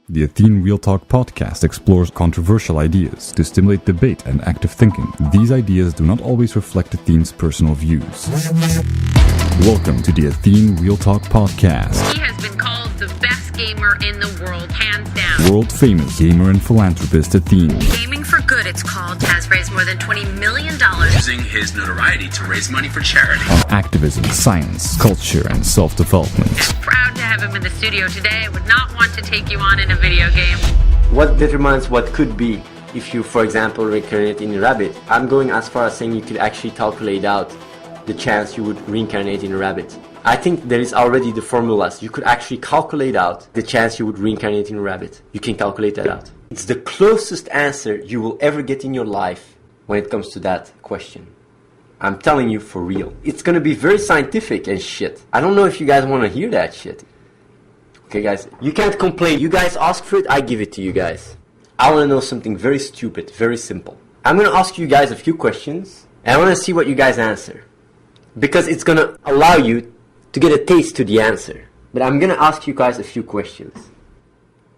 The Athene Real Talk Podcast explores controversial ideas to stimulate debate and active thinking. These ideas do not always reflect Athene's personal views. Welcome to the Athene Real Talk Podcast. He has been called the best gamer in the world, hands down. World-famous gamer and philanthropist Athene. Gaming for Good, it's called, has raised more than $20 million. Using his notoriety to raise money for charity. On activism, science, culture, and self-development. Proud to have him in the studio today. I would not want to take you on in a video game. What determines what could be if you, for example, reincarnate in a rabbit? I'm going as far as saying you could actually calculate out the chance you would reincarnate in a rabbit. I think there is already the formulas. You could actually calculate out the chance you would reincarnate in a rabbit. You can calculate that out. It's the closest answer you will ever get in your life when it comes to that question. I'm telling you for real. It's gonna be very scientific and shit. I don't know if you guys want to hear that shit. Okay guys, you can't complain. You guys ask for it, I give it to you guys. I want to know something very stupid, very simple. I'm gonna ask you guys a few questions and I want to see what you guys answer. Because it's gonna allow you to get a taste to the answer. But I'm gonna ask you guys a few questions.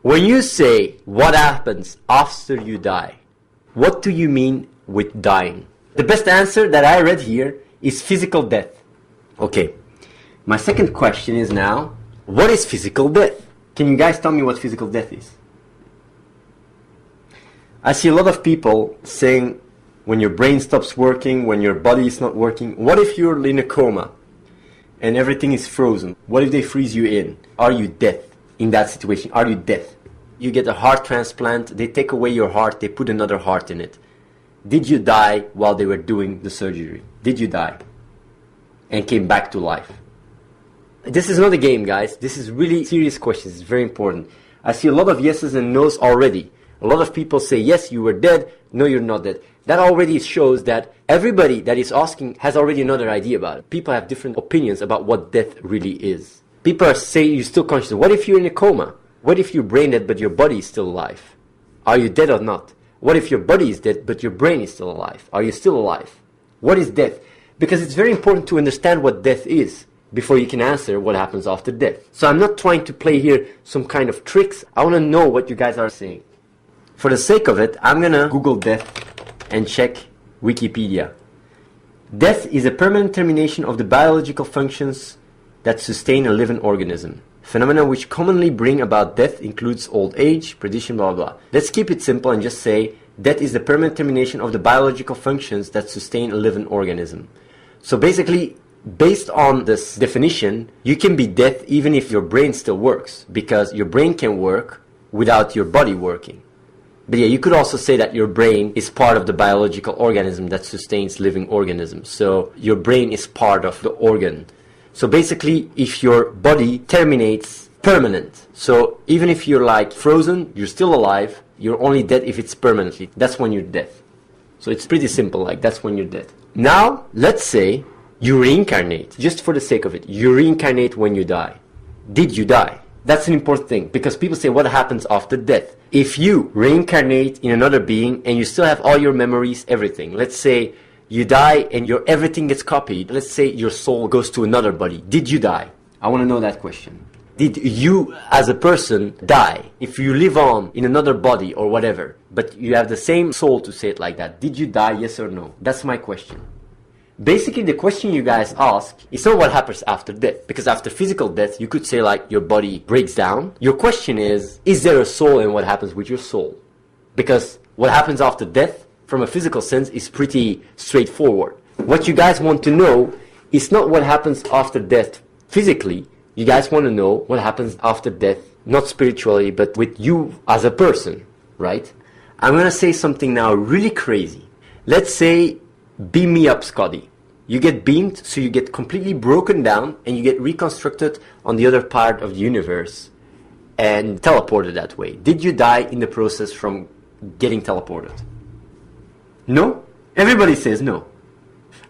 When you say, what happens after you die? What do you mean with dying? The best answer that I read here is physical death. Okay, my second question is now, what is physical death? Can you guys tell me what physical death is? I see a lot of people saying, when your brain stops working, when your body is not working. What if you're in a coma and everything is frozen? What if they freeze you in? Are you dead in that situation? Are you dead? You get a heart transplant, they take away your heart, they put another heart in it. Did you die while they were doing the surgery? Did you die and came back to life? This is not a game, guys. This is really serious questions. It's very important. I see a lot of yeses and nos already. A lot of people say, yes, you were dead. No, you're not dead. That already shows that everybody that is asking has already another idea about it. People have different opinions about what death really is. People are saying you're still conscious. What if you're in a coma? What if you're brain dead but your body is still alive? Are you dead or not? What if your body is dead but your brain is still alive? Are you still alive? What is death? Because it's very important to understand what death is before you can answer what happens after death. So I'm not trying to play here some kind of tricks. I want to know what you guys are saying. For the sake of it, I'm gonna Google death and check Wikipedia. Death is a permanent termination of the biological functions that sustain a living organism. Phenomena which commonly bring about death includes old age, predation, blah, blah, blah. Let's keep it simple and just say death is the permanent termination of the biological functions that sustain a living organism. So basically, based on this definition, you can be dead even if your brain still works, because your brain can work without your body working. But yeah, you could also say that your brain is part of the biological organism that sustains living organisms. So your brain is part of the organ. So basically, if your body terminates permanent, so even if you're like frozen, you're still alive, you're only dead if it's permanently. That's when you're dead. So it's pretty simple, like that's when you're dead. Now, let's say you reincarnate, just for the sake of it. You reincarnate when you die. Did you die? That's an important thing, because people say, what happens after death? If you reincarnate in another being and you still have all your memories, everything, let's say you die and your everything gets copied. Let's say your soul goes to another body. Did you die? I want to know that question. Did you as a person die? If you live on in another body or whatever, but you have the same soul, to say it like that, did you die, yes or no? That's my question. Basically, the question you guys ask is not what happens after death. Because after physical death, you could say like your body breaks down. Your question is there a soul and what happens with your soul? Because what happens after death, from a physical sense, is pretty straightforward. What you guys want to know is not what happens after death physically. You guys want to know what happens after death, not spiritually, but with you as a person, right? I'm going to say something now really crazy. Let's say, beam me up, Scotty. You get beamed, so you get completely broken down and you get reconstructed on the other part of the universe and teleported that way. Did you die in the process from getting teleported? No? Everybody says no.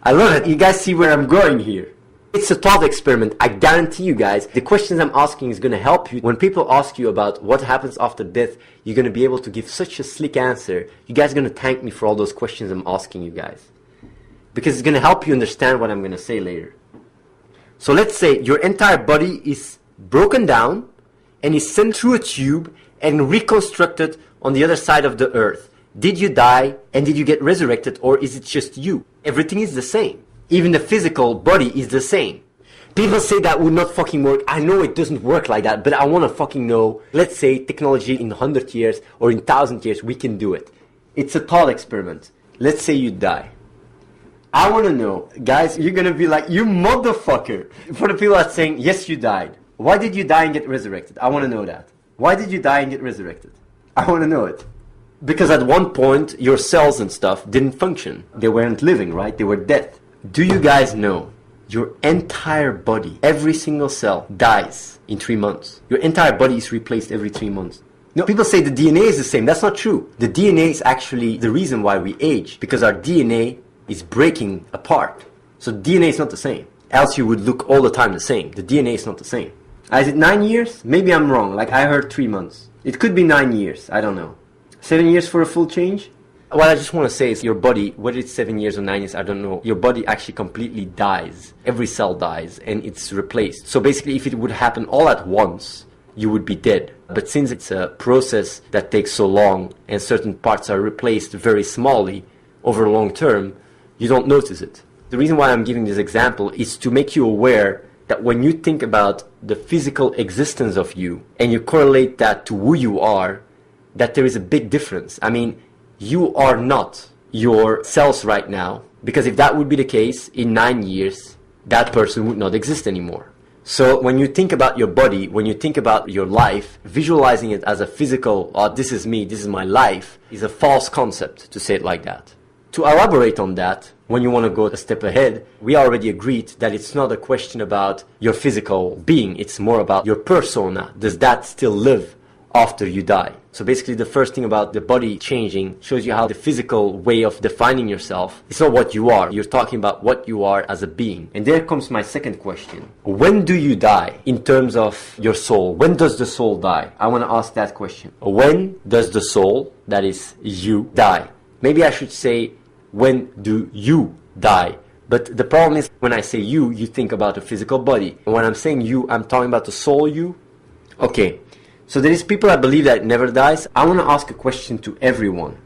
I love it. You guys see where I'm going here. It's a thought experiment. I guarantee you guys, the questions I'm asking is going to help you. When people ask you about what happens after death, you're going to be able to give such a slick answer. You guys are going to thank me for all those questions I'm asking you guys. Because it's going to help you understand what I'm going to say later. So let's say your entire body is broken down and is sent through a tube and reconstructed on the other side of the earth. Did you die and did you get resurrected, or is it just you? Everything is the same. Even the physical body is the same. People say that would not fucking work. I know it doesn't work like that, but I want to fucking know. Let's say technology in 100 years or in 1,000 years, we can do it. It's a thought experiment. Let's say you die. I want to know, guys, you're going to be like, you motherfucker. For the people that are saying, yes, you died. Why did you die and get resurrected? I want to know that. Why did you die and get resurrected? I want to know it. Because at one point, your cells and stuff didn't function. They weren't living, right? They were dead. Do you guys know your entire body, every single cell, dies in 3 months? Your entire body is replaced every 3 months. No, people say the DNA is the same. That's not true. The DNA is actually the reason why we age, because our DNA is breaking apart. So DNA is not the same. Else you would look all the time the same. The DNA is not the same. Is it 9 years? Maybe I'm wrong. Like I heard 3 months. It could be 9 years. I don't know. 7 years for a full change? What I just want to say is your body, whether it's 7 years or 9 years, I don't know, your body actually completely dies. Every cell dies and it's replaced. So basically if it would happen all at once, you would be dead. But since it's a process that takes so long and certain parts are replaced very smallly over long term, you don't notice it. The reason why I'm giving this example is to make you aware that when you think about the physical existence of you and you correlate that to who you are, that there is a big difference. I mean, you are not your cells right now, because if that would be the case, in 9 years, that person would not exist anymore. So when you think about your body, when you think about your life, visualizing it as a physical, oh, this is me, this is my life, is a false concept, to say it like that. To elaborate on that, when you want to go a step ahead, we already agreed that it's not a question about your physical being, it's more about your persona. Does that still live after you die? So basically the first thing about the body changing shows you how the physical way of defining yourself, it's not what you are. You're talking about what you are as a being. And there comes my second question. When do you die in terms of your soul? When does the soul die? I want to ask that question. When does the soul, that is you, die? Maybe I should say, when do you die? But the problem is when I say you think about a physical body. And when I'm saying you, I'm talking about the soul you. Okay. So there is people that believe that it never dies. I want to ask a question to everyone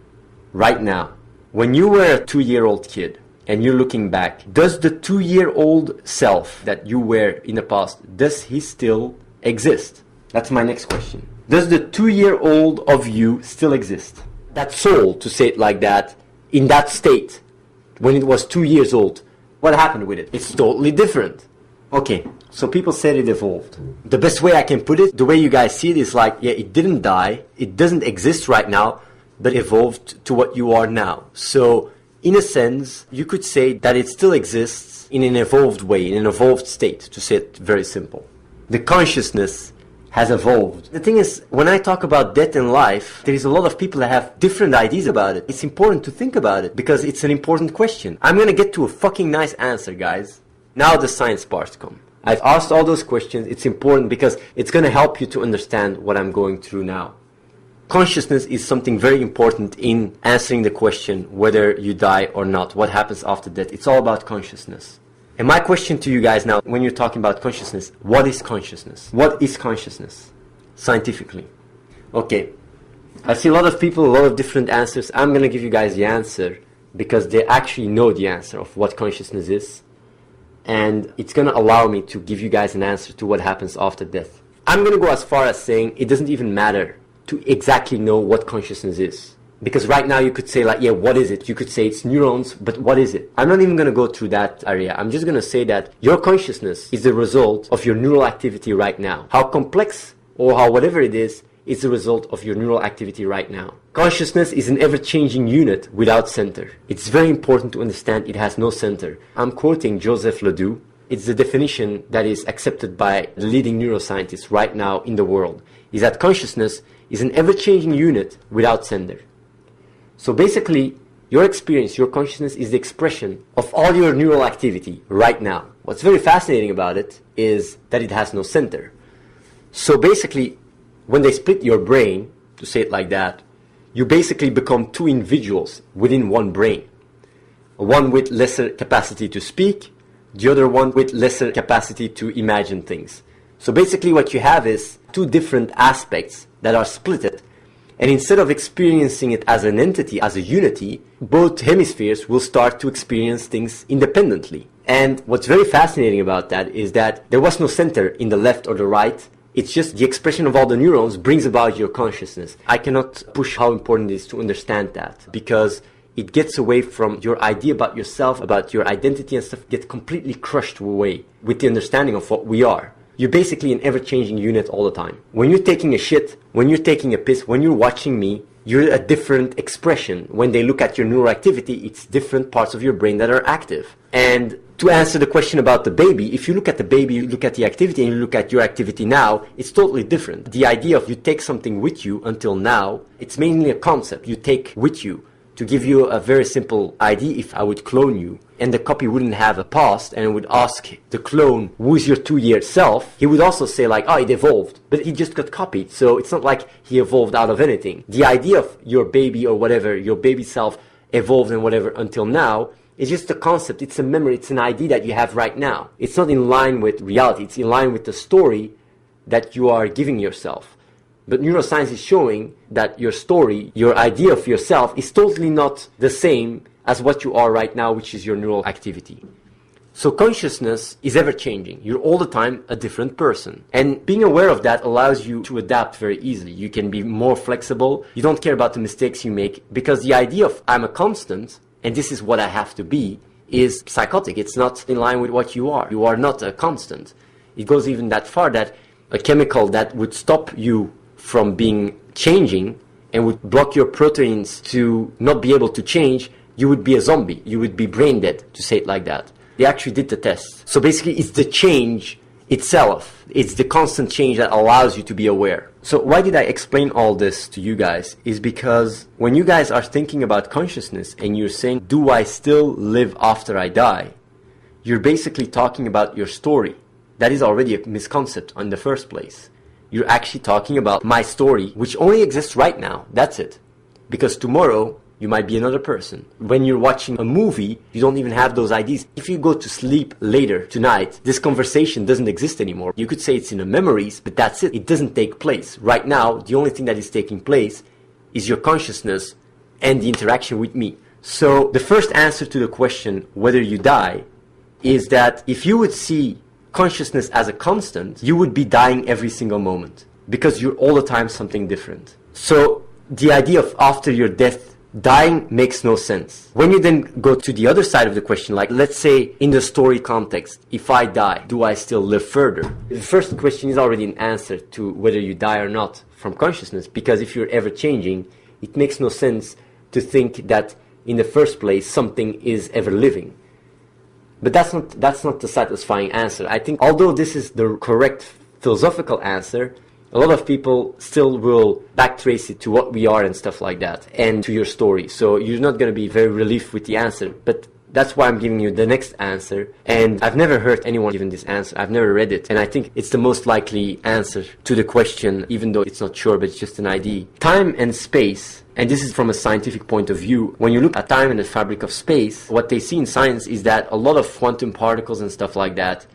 right now. When you were a 2-year-old kid and you're looking back, does the 2-year-old self that you were in the past, does he still exist? That's my next question. Does the 2-year-old of you still exist? That soul, to say it like that, in that state, when it was 2 years old, what happened with it? It's totally different. Okay, so people said it evolved. The best way I can put it, the way you guys see it is like, yeah, it didn't die, it doesn't exist right now, but evolved to what you are now. So, in a sense, you could say that it still exists in an evolved way, in an evolved state, to say it very simple. The consciousness has evolved. The thing is, when I talk about death and life, there is a lot of people that have different ideas about it. It's important to think about it, because it's an important question. I'm going to get to a fucking nice answer, guys. Now the science parts come. I've asked all those questions. It's important because it's going to help you to understand what I'm going through now. Consciousness is something very important in answering the question whether you die or not, what happens after death. It's all about consciousness. And my question to you guys now, when you're talking about consciousness, what is consciousness? What is consciousness? Scientifically. Okay. I see a lot of people, a lot of different answers. I'm going to give you guys the answer because they actually know the answer of what consciousness is. And it's going to allow me to give you guys an answer to what happens after death. I'm going to go as far as saying it doesn't even matter to exactly know what consciousness is. Because right now you could say like, yeah, what is it? You could say it's neurons, but what is it? I'm not even going to go through that area. I'm just going to say that your consciousness is the result of your neural activity right now. How complex or how whatever it is the result of your neural activity right now. Consciousness is an ever-changing unit without center. It's very important to understand it has no center. I'm quoting Joseph Ledoux. It's the definition that is accepted by the leading neuroscientists right now in the world, is that consciousness is an ever-changing unit without center. So basically, your experience, your consciousness is the expression of all your neural activity right now. What's very fascinating about it is that it has no center. So basically, when they split your brain, to say it like that, you basically become two individuals within one brain. One with lesser capacity to speak, the other one with lesser capacity to imagine things. So basically what you have is two different aspects that are splitted. And instead of experiencing it as an entity, as a unity, both hemispheres will start to experience things independently. And what's very fascinating about that is that there was no center in the left or the right. It's just the expression of all the neurons brings about your consciousness. I cannot push how important it is to understand that, because it gets away from your idea about yourself, about your identity and stuff, gets completely crushed away with the understanding of what we are. You're basically an ever-changing unit all the time. When you're taking a shit, when you're taking a piss, when you're watching me, you're a different expression. When they look at your neural activity, it's different parts of your brain that are active. And to answer the question about the baby, if you look at the baby, you look at the activity, and you look at your activity now, it's totally different. The idea of you take something with you until now, it's mainly a concept you take with you. To give you a very simple idea, if I would clone you, and the copy wouldn't have a past, and it would ask the clone, who's your 2-year self, he would also say like, oh, it evolved. But he just got copied, so it's not like he evolved out of anything. The idea of your baby or whatever, your baby self evolved and whatever until now, is just a concept, it's a memory, it's an idea that you have right now. It's not in line with reality, it's in line with the story that you are giving yourself. But neuroscience is showing that your story, your idea of yourself is totally not the same as what you are right now, which is your neural activity. So consciousness is ever changing. You're all the time a different person. And being aware of that allows you to adapt very easily. You can be more flexible. You don't care about the mistakes you make, because the idea of I'm a constant and this is what I have to be is psychotic. It's not in line with what you are. You are not a constant. It goes even that far that a chemical that would stop you from being changing and would block your proteins to not be able to change, you would be a zombie. You would be brain dead, to say it like that. They actually did the test. So basically it's the change itself. It's the constant change that allows you to be aware. So why did I explain all this to you guys? Is because when you guys are thinking about consciousness and you're saying, do I still live after I die? You're basically talking about your story. That is already a misconcept in the first place. You're actually talking about my story, which only exists right now. That's it. Because tomorrow, you might be another person. When you're watching a movie, you don't even have those ideas. If you go to sleep later tonight, this conversation doesn't exist anymore. You could say it's in the memories, but that's it. It doesn't take place. Right now, the only thing that is taking place is your consciousness and the interaction with me. So the first answer to the question, whether you die, is that if you would see consciousness as a constant, you would be dying every single moment, because you're all the time something different. So the idea of after your death, dying makes no sense. When you then go to the other side of the question, like let's say in the story context, if I die, do I still live further? The first question is already an answer to whether you die or not from consciousness, because if you're ever changing, it makes no sense to think that in the first place something is ever living. But that's not the satisfying answer. I think although this is the correct philosophical answer, a lot of people still will backtrace it to what we are and stuff like that, and to your story. So you're not going to be very relieved with the answer. But that's why I'm giving you the next answer. And I've never heard anyone giving this answer. I've never read it. And I think it's the most likely answer to the question, even though it's not sure, but it's just an idea. Time and space, and this is from a scientific point of view, when you look at time and the fabric of space, what they see in science is that a lot of quantum particles and stuff like that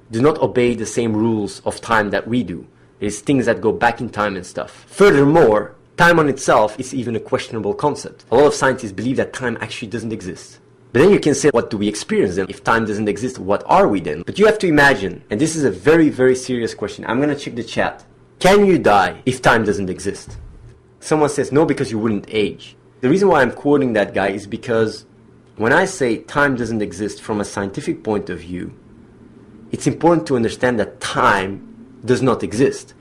do not obey the same rules of time that we do. There's things that go back in time and stuff. Furthermore, time on itself is even a questionable concept. A lot of scientists believe that time actually doesn't exist. But then you can say, what do we experience then? If time doesn't exist, what are we then? But you have to imagine, and this is a very, very serious question. I'm going to check the chat. Can you die if time doesn't exist? Someone says, no, because you wouldn't age. The reason why I'm quoting that guy is because when I say time doesn't exist from a scientific point of view, it's important to understand that time does not exist.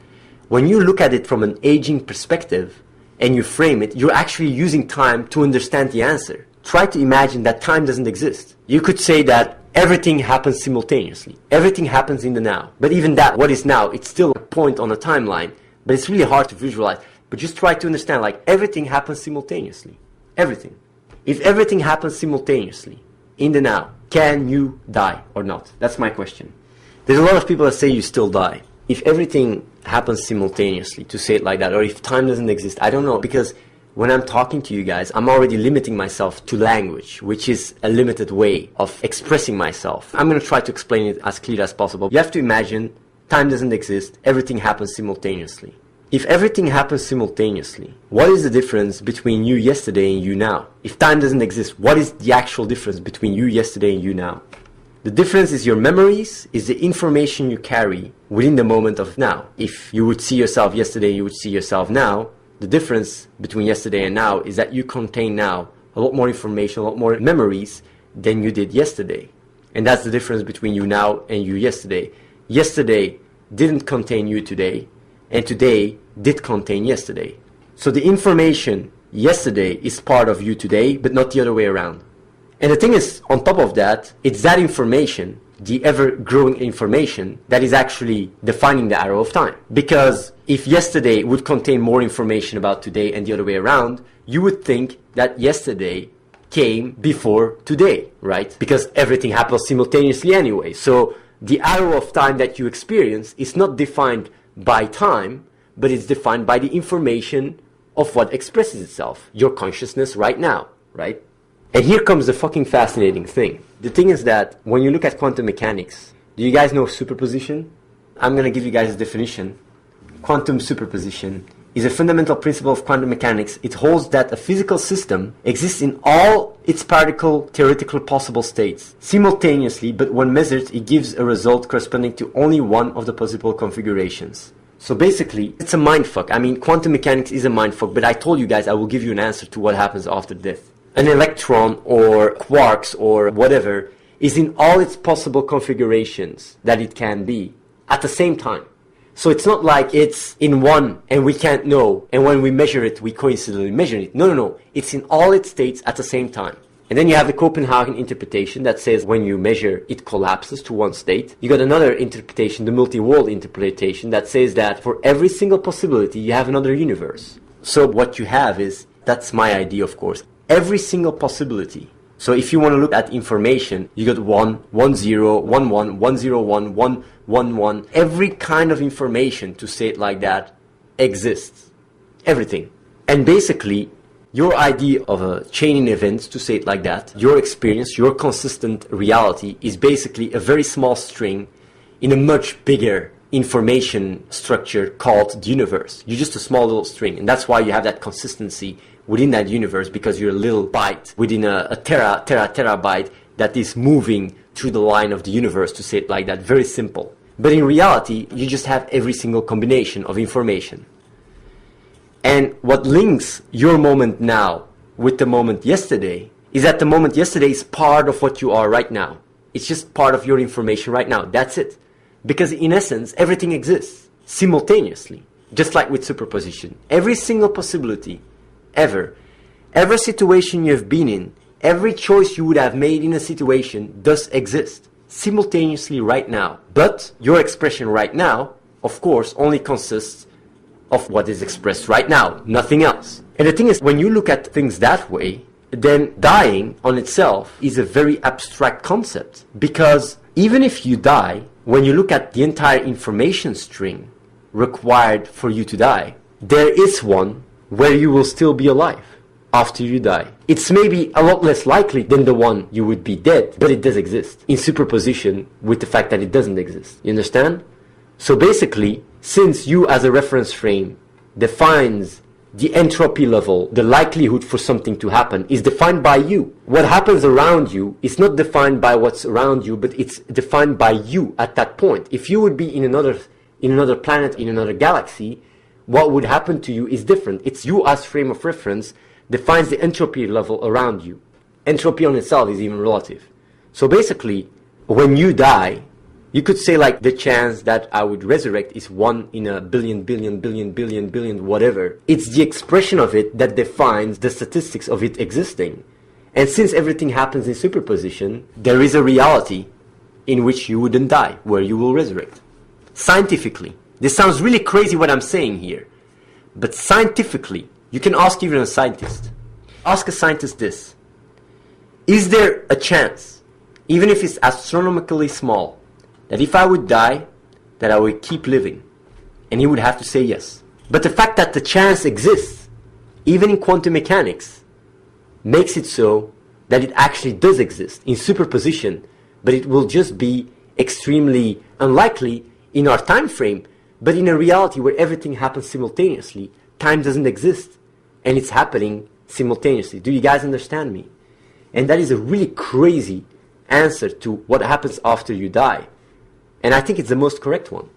When you look at it from an aging perspective and you frame it, you're actually using time to understand the answer. Try to imagine that time doesn't exist. You could say that everything happens simultaneously. Everything happens in the now. But even that, what is now, it's still a point on a timeline. But it's really hard to visualize. But just try to understand, like, everything happens simultaneously. Everything. If everything happens simultaneously in the now, can you die or not? That's my question. There's a lot of people that say you still die. If everything happens simultaneously, to say it like that, or if time doesn't exist, I don't know, because when I'm talking to you guys, I'm already limiting myself to language, which is a limited way of expressing myself. I'm going to try to explain it as clear as possible. You have to imagine time doesn't exist, everything happens simultaneously. If everything happens simultaneously, what is the difference between you yesterday and you now? If time doesn't exist, what is the actual difference between you yesterday and you now? The difference is your memories, is the information you carry within the moment of now. If you would see yourself yesterday, you would see yourself now. The difference between yesterday and now is that you contain now a lot more information, a lot more memories than you did yesterday. And that's the difference between you now and you yesterday. Yesterday didn't contain you today, and today did contain yesterday. So the information yesterday is part of you today, but not the other way around. And the thing is, on top of that, it's that information, the ever-growing information, that is actually defining the arrow of time. Because if yesterday would contain more information about today and the other way around, you would think that yesterday came before today, right? Because everything happens simultaneously anyway. So the arrow of time that you experience is not defined by time, but it's defined by the information of what expresses itself, your consciousness right now, right? And here comes the fucking fascinating thing. The thing is that when you look at quantum mechanics, do you guys know superposition? I'm going to give you guys a definition. Quantum superposition is a fundamental principle of quantum mechanics. It holds that a physical system exists in all its particle theoretical possible states simultaneously, but when measured, it gives a result corresponding to only one of the possible configurations. So basically, it's a mindfuck. I mean, quantum mechanics is a mindfuck, but I told you guys I will give you an answer to what happens after death. An electron or quarks or whatever is in all its possible configurations that it can be at the same time. So it's not like it's in one and we can't know, and when we measure it, we coincidentally measure it. No. It's in all its states at the same time. And then you have the Copenhagen interpretation that says when you measure, it collapses to one state. You got another interpretation, the multi-world interpretation, that says that for every single possibility, you have another universe. So what you have is, that's my idea, of course, every single possibility. So if you want to look at information, you got 1, 1, 0, 1, 1, 1, 0, 1, 1, 1, 1. Every kind of information, to say it like that, exists. Everything. And basically, your idea of a chain in events, to say it like that, your experience, your consistent reality is basically a very small string in a much bigger information structure called the universe. You're just a small little string, and that's why you have that consistency within that universe, because you're a little byte within a terabyte that is moving through the line of the universe, to say it like that. Very simple. But in reality, you just have every single combination of information. And what links your moment now with the moment yesterday is that the moment yesterday is part of what you are right now. It's just part of your information right now. That's it. Because in essence, everything exists simultaneously, just like with superposition. Every single possibility, every situation you have been in, every choice you would have made in a situation does exist simultaneously right now. But your expression right now, of course, only consists of what is expressed right now, nothing else. And the thing is, when you look at things that way, then dying on itself is a very abstract concept. Because even if you die, when you look at the entire information string required for you to die, there is one where you will still be alive after you die. It's maybe a lot less likely than the one you would be dead, but it does exist in superposition with the fact that it doesn't exist. You understand? So basically, since you as a reference frame defines the entropy level, the likelihood for something to happen is defined by you. What happens around you is not defined by what's around you, but it's defined by you at that point. If you would be in another planet, in another galaxy, what would happen to you is different. It's you as frame of reference defines the entropy level around you. Entropy on itself is even relative. So basically, when you die, you could say like the chance that I would resurrect is 1 in a billion, whatever. It's the expression of it that defines the statistics of it existing. And since everything happens in superposition, there is a reality in which you wouldn't die, where you will resurrect. Scientifically, this sounds really crazy what I'm saying here, but scientifically, you can ask even a scientist. Ask a scientist this: is there a chance, even if it's astronomically small, that if I would die, that I would keep living? And he would have to say yes. But the fact that the chance exists, even in quantum mechanics, makes it so that it actually does exist in superposition, but it will just be extremely unlikely in our time frame, but in a reality where everything happens simultaneously, time doesn't exist, and it's happening simultaneously. Do you guys understand me? And that is a really crazy answer to what happens after you die. And I think it's the most correct one.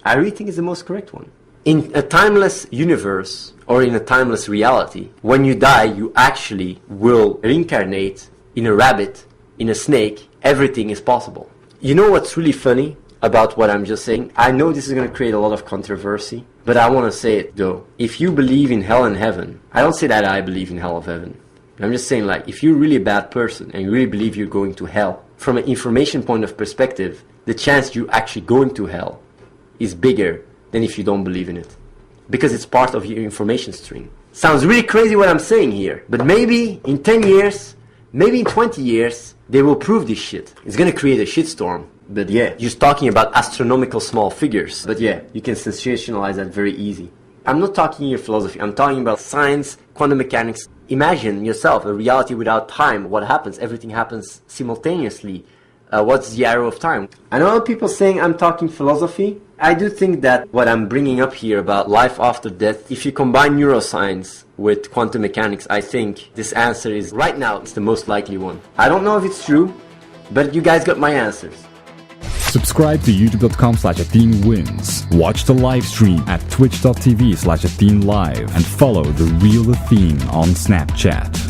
I really think it's the most correct one. In a timeless universe, or in a timeless reality, when you die, you actually will reincarnate in a rabbit, in a snake. Everything is possible. You know what's really funny about what I'm just saying? I know this is going to create a lot of controversy, but I want to say it though. If you believe in hell and heaven, I don't say that I believe in hell and heaven. I'm just saying, like, if you're really a bad person and you really believe you're going to hell, from an information point of perspective, the chance you actually going to hell is bigger than if you don't believe in it. Because it's part of your information stream. Sounds really crazy what I'm saying here, but maybe in 10 years, maybe in 20 years, they will prove this shit. It's gonna create a shitstorm. But yeah, just talking about astronomical small figures. But yeah, you can sensationalize that very easy. I'm not talking here philosophy, I'm talking about science, quantum mechanics. Imagine yourself a reality without time. What happens? Everything happens simultaneously. What's the arrow of time? I know people saying I'm talking philosophy. I do think that what I'm bringing up here about life after death, if you combine neuroscience with quantum mechanics, I think this answer is, right now, it's the most likely one. I don't know if it's true, but you guys got my answers. Subscribe to youtube.com/AtheneWins. Watch the live stream at twitch.tv/AtheneLive and follow The Real Athene on Snapchat.